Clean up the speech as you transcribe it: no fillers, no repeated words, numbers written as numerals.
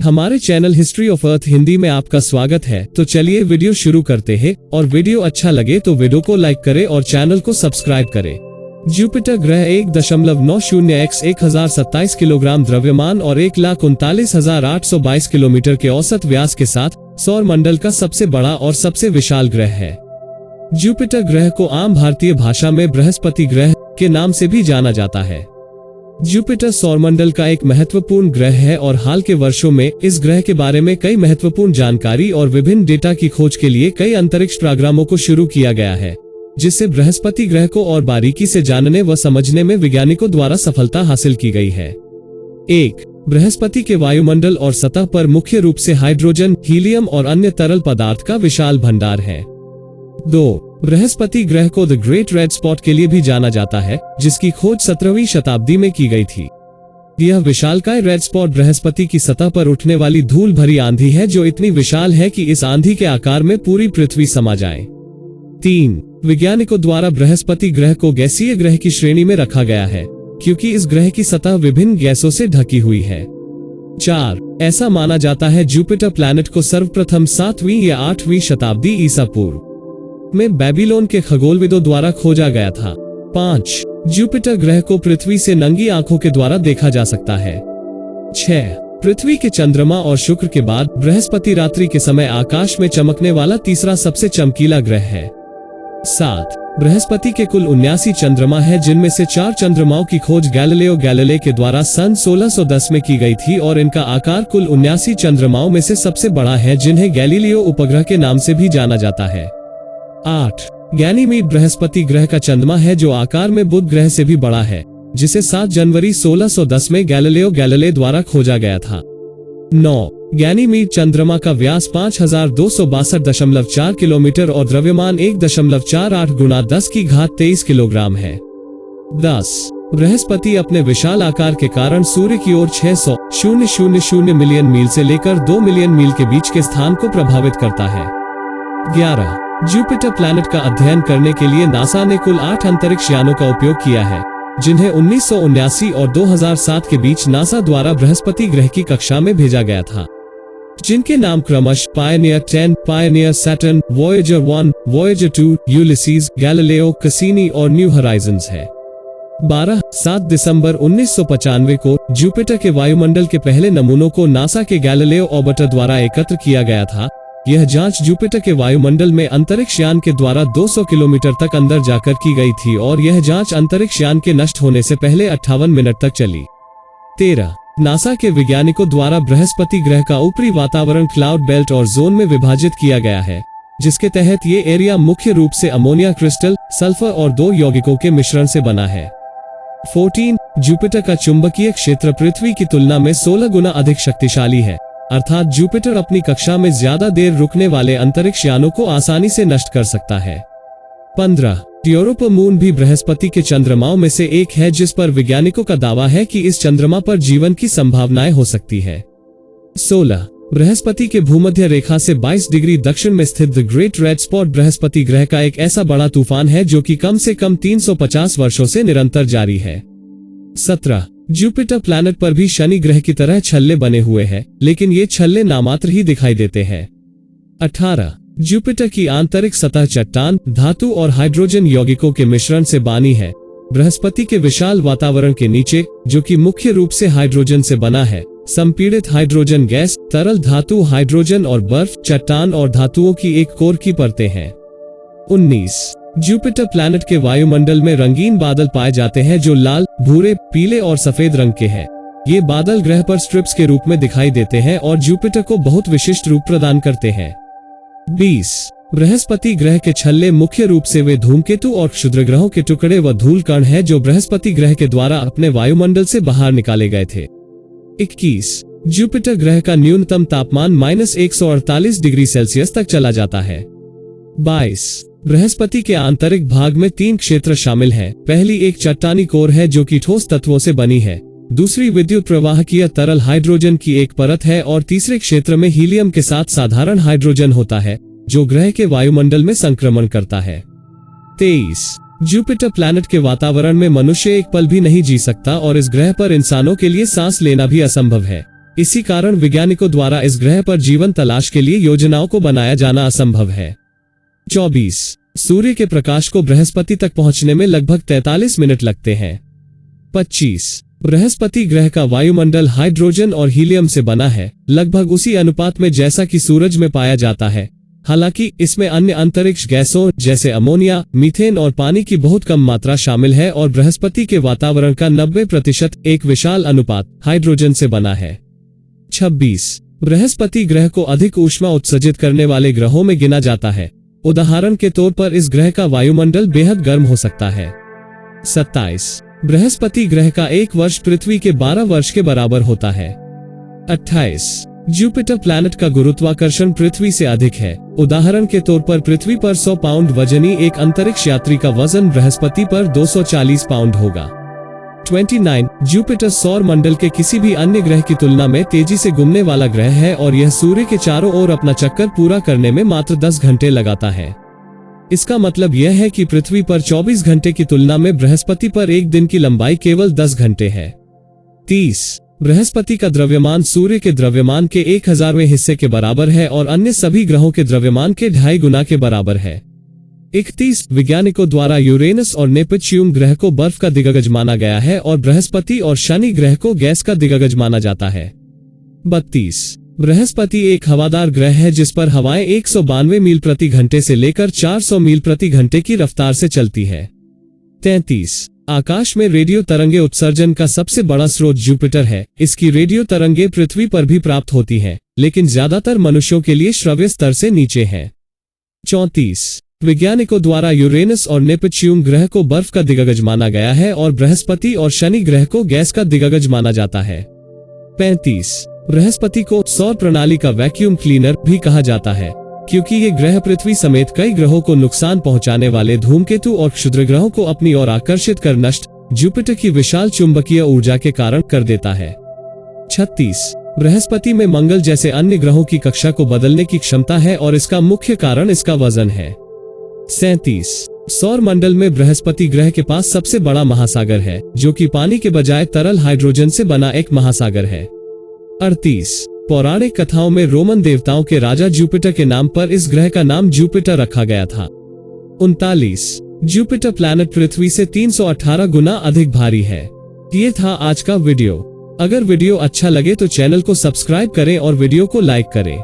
हमारे channel history of earth Hindi में आपका स्वागत है। तो चलिए वीडियो शुरू करते हैं और वीडियो अच्छा लगे तो वीडियो को लाइक करें और चैनल को सब्सक्राइब करें। जुपिटर ग्रह 1.90x 1027 किलोग्राम द्रव्यमान और 1,39,822 किलोमीटर के औसत व्यास के साथ सौर मंडल का सबसे बड़ा और सबसे विशाल ग्रह है। जुपिटर ग्रह को आम भारतीय भाषा में बृहस्पति ग्रह के नाम से भी जाना जाता है। जुपिटर सौरमंडल का एक महत्वपूर्ण ग्रह है और हाल के वर्षों में इस ग्रह के बारे में कई महत्वपूर्ण जानकारी और विभिन्न डेटा की खोज के लिए कई अंतरिक्ष प्रोग्रामों को शुरू किया गया है, जिससे बृहस्पति ग्रह को और बारीकी से जानने व समझने में वैज्ञानिकों द्वारा सफलता हासिल की गई है। 1. बृहस्पति के वायुमंडल और सतह पर मुख्य रूप से हाइड्रोजन, हीलियम और अन्य तरल पदार्थ का विशाल भंडार है। 2. बृहस्पति ग्रह को द ग्रेट रेड स्पॉट के लिए भी जाना जाता है, जिसकी खोज 17वीं शताब्दी में की गई थी। यह विशालकाय रेड स्पॉट बृहस्पति की सतह पर उठने वाली धूल भरी आंधी है जो इतनी विशाल है कि इस आंधी के आकार में पूरी पृथ्वी समा जाए। 3. वैज्ञानिकों द्वारा बृहस्पति ग्रह को गैसीय ग्रह की श्रेणी में रखा गया है, क्योंकि इस ग्रह की सतह विभिन्न गैसों से ढकी हुई है। 4. ऐसा माना जाता है जुपिटर प्लैनेट को सर्वप्रथम 7वीं या 8वीं शताब्दी ईसा पूर्व में बेबीलोन के खगोलविदों द्वारा खोजा गया था। 5. जुपिटर ग्रह को पृथ्वी से नंगी आंखों के द्वारा देखा जा सकता है। 6. पृथ्वी के चंद्रमा और शुक्र के बाद बृहस्पति रात्रि के समय आकाश में चमकने वाला तीसरा सबसे चमकीला ग्रह है। 7. बृहस्पति के कुल 79 चंद्रमा है, जिनमें से 4 चंद्रमाओं की खोज गैलीलियो गैलीले के द्वारा सन 1610 में की गई थी और इनका आकार कुल 79 चंद्रमाओं में से सबसे बड़ा है, जिन्हें गैलीलियो उपग्रह के नाम से भी जाना जाता है। 8. गैनीमीड बृहस्पति ग्रह का चंद्रमा है जो आकार में बुध ग्रह से भी बड़ा है, जिसे 7 जनवरी 1610 में गैलीलियो गैलीले द्वारा खोजा गया था। 9. गैनीमीड चंद्रमा का व्यास 5262.4 किलोमीटर और द्रव्यमान 1.48 गुणा 10⁻23 किलोग्राम है। 10. बृहस्पति अपने विशाल आकार के कारण सूर्य की ओर 600,000 मिलियन मील से लेकर 2 मिलियन मील के बीच के स्थान को प्रभावित करता है। 11. जुपिटर प्लैनेट का अध्ययन करने के लिए नासा ने कुल 8 अंतरिक्ष यानों का उपयोग किया है, जिन्हें 1979 और 2007 के बीच नासा द्वारा बृहस्पति ग्रह की कक्षा में भेजा गया था, जिनके नाम क्रमशः Pioneer 10, Pioneer Saturn, Voyager 1, Voyager 2, Ulysses, Galileo, Cassini और न्यू होराइजन्स है। 12. 7 दिसंबर 1995 को जुपिटर के वायुमंडल के पहले नमूनों को नासा के गैलीलियो ऑर्बिटर द्वारा एकत्र किया गया था। यह जांच जुपिटर के वायुमंडल में अंतरिक्ष यान के द्वारा 200 किलोमीटर तक अंदर जाकर की गई थी और यह जांच अंतरिक्ष यान के नष्ट होने से पहले 58 मिनट तक चली। 13. नासा के वैज्ञानिकों द्वारा बृहस्पति ग्रह का ऊपरी वातावरण क्लाउड बेल्ट और जोन में विभाजित किया गया है, जिसके तहत ये एरिया मुख्य रूप से अमोनिया क्रिस्टल, सल्फर और 2 यौगिकों के मिश्रण से बना है। 14. जुपिटर का चुंबकीय क्षेत्र पृथ्वी की तुलना में 16 गुना अधिक शक्तिशाली है, अर्थात जुपिटर अपनी कक्षा में ज्यादा देर रुकने वाले अंतरिक्ष यानों को आसानी से नष्ट कर सकता है। 15. यूरोपा मून भी बृहस्पति के चंद्रमाओं में से एक है, जिस पर वैज्ञानिकों का दावा है कि इस चंद्रमा पर जीवन की संभावनाएं हो सकती है। 16. बृहस्पति के भूमध्य रेखा से 22 डिग्री दक्षिण में स्थित the great red spot Brihaspati ग्रह का एक ऐसा बड़ा तूफान है जो कि कम से कम 350 वर्षों से निरंतर जारी है। 17. जुपिटर प्लैनेट पर भी शनि ग्रह की तरह छल्ले बने हुए हैं, लेकिन ये छल्ले नामात्र ही दिखाई देते हैं। 18. जुपिटर की आंतरिक सतह चट्टान, धातु और हाइड्रोजन यौगिकों के मिश्रण से बनी है। बृहस्पति के विशाल वातावरण के नीचे, जो कि मुख्य रूप से हाइड्रोजन से बना है, संपीड़ित हाइड्रोजन गैस, तरल धातु हाइड्रोजन और बर्फ, चट्टान और धातुओं की एक कोर की परतें हैं। 19. जुपिटर प्लैनेट के वायुमंडल में रंगीन बादल पाए जाते हैं जो लाल, भूरे, पीले और सफेद रंग के हैं। ये बादल ग्रह पर स्ट्रिप्स के रूप में दिखाई देते हैं और जुपिटर को बहुत विशिष्ट रूप प्रदान करते हैं। 20. बृहस्पति ग्रह के छल्ले मुख्य रूप से वे धूमकेतु और क्षुद्रग्रहों के टुकड़े व धूल कण हैं जो बृहस्पति ग्रह के द्वारा अपने वायुमंडल से बाहर निकाले गए थे। 21. जुपिटर ग्रह का न्यूनतम तापमान -148 डिग्री सेल्सियस तक चला जाता है। 22. बृहस्पति के आंतरिक भाग में 3 क्षेत्र शामिल हैं। पहली एक चट्टानी कोर है जो कि ठोस तत्वों से बनी है, दूसरी विद्युत प्रवाहकीय तरल हाइड्रोजन की एक परत है और तीसरे क्षेत्र में हीलियम के साथ साधारण हाइड्रोजन होता है, जो ग्रह के वायुमंडल में संक्रमण करता है। 23. जुपिटर प्लैनेट के वातावरण में मनुष्य एक पल भी नहीं जी सकता और इस ग्रह पर इंसानों के लिए सांस लेना भी असंभव है। इसी कारण वैज्ञानिकों द्वारा इस ग्रह पर जीवन तलाश के लिए योजनाओं को बनाया जाना असंभव है। 24. सूर्य के प्रकाश को बृहस्पति तक पहुंचने में लगभग 43 मिनट लगते हैं। 25. बृहस्पति ग्रह का वायुमंडल हाइड्रोजन और हीलियम से बना है, लगभग उसी अनुपात में जैसा कि सूरज में पाया जाता है। हालांकि इसमें अन्य अंतरिक्ष गैसों जैसे अमोनिया, मीथेन और पानी की बहुत कम मात्रा शामिल है और बृहस्पति के वातावरण का 90% एक विशाल अनुपात हाइड्रोजन से बना है। 26. बृहस्पति ग्रह को अधिक ऊष्मा उत्सर्जित करने वाले ग्रहों में गिना जाता है। उदाहरण के तौर पर इस ग्रह का वायुमंडल बेहद गर्म हो सकता है। 27. बृहस्पति ग्रह का एक वर्ष पृथ्वी के 12 वर्ष के बराबर होता है। 28. जुपिटर प्लैनेट का गुरुत्वाकर्षण पृथ्वी से अधिक है। उदाहरण के तौर पर पृथ्वी पर 100 पाउंड वजनी एक अंतरिक्ष यात्री का वजन बृहस्पति पर 240 पाउंड होगा। 29. जुपिटर सौर मंडल के किसी भी अन्य ग्रह की तुलना में तेजी से घूमने वाला ग्रह है और यह सूर्य के चारों ओर अपना चक्कर पूरा करने में मात्र 10 घंटे लगाता है। इसका मतलब यह है कि पृथ्वी पर 24 घंटे की तुलना में बृहस्पति पर एक दिन की लंबाई केवल 10 घंटे है। 30. बृहस्पति का द्रव्यमान सूर्य के द्रव्यमान के 1000वें हिस्से के बराबर है और अन्य सभी ग्रहों के द्रव्यमान के 2.5 गुना के बराबर है। 31. वैज्ञानिकों द्वारा यूरेनस और नेपच्यून ग्रह को बर्फ का दिग्गज माना गया है और बृहस्पति और शनि ग्रह को गैस का दिग्गज माना जाता है। 32. बृहस्पति एक हवादार ग्रह है जिस पर हवाएं 192 मील प्रति घंटे से लेकर 400 मील प्रति घंटे की रफ्तार से चलती है। 33. आकाश में रेडियो तरंगे उत्सर्जन का सबसे बड़ा स्रोत जुपिटर है। इसकी रेडियो तरंगे पृथ्वी पर भी प्राप्त होती हैं, लेकिन ज्यादातर मनुष्यों के लिए श्रव्य स्तर से नीचे हैं। 34. वैज्ञानिकों द्वारा यूरेनस और नेपच्यून ग्रह को बर्फ का दिग्गज माना गया है और बृहस्पति और शनि ग्रह को गैस का दिग्गज माना जाता है। 35. बृहस्पति को सौर प्रणाली का वैक्यूम क्लीनर भी कहा जाता है, क्योंकि ये ग्रह पृथ्वी समेत कई ग्रहों को नुकसान पहुंचाने वाले धूमकेतु और क्षुद्र ग्रहों को अपनी ओर आकर्षित कर नष्ट जुपिटर की विशाल चुंबकीय ऊर्जा के कारण कर देता है। 36. बृहस्पति में मंगल जैसे अन्य ग्रहों की कक्षा को बदलने की क्षमता है और इसका मुख्य कारण इसका वजन है। 37. सौर मंडल में बृहस्पति ग्रह के पास सबसे बड़ा महासागर है, जो कि पानी के बजाय तरल हाइड्रोजन से बना एक महासागर है। 38. पौराणिक कथाओं में रोमन देवताओं के राजा जुपिटर के नाम पर इस ग्रह का नाम जुपिटर रखा गया था। 39. जुपिटर प्लैनेट पृथ्वी से 318 गुना अधिक भारी है। ये था आज का वीडियो। अगर वीडियो अच्छा लगे तो चैनल को सब्सक्राइब करें और वीडियो को लाइक करें।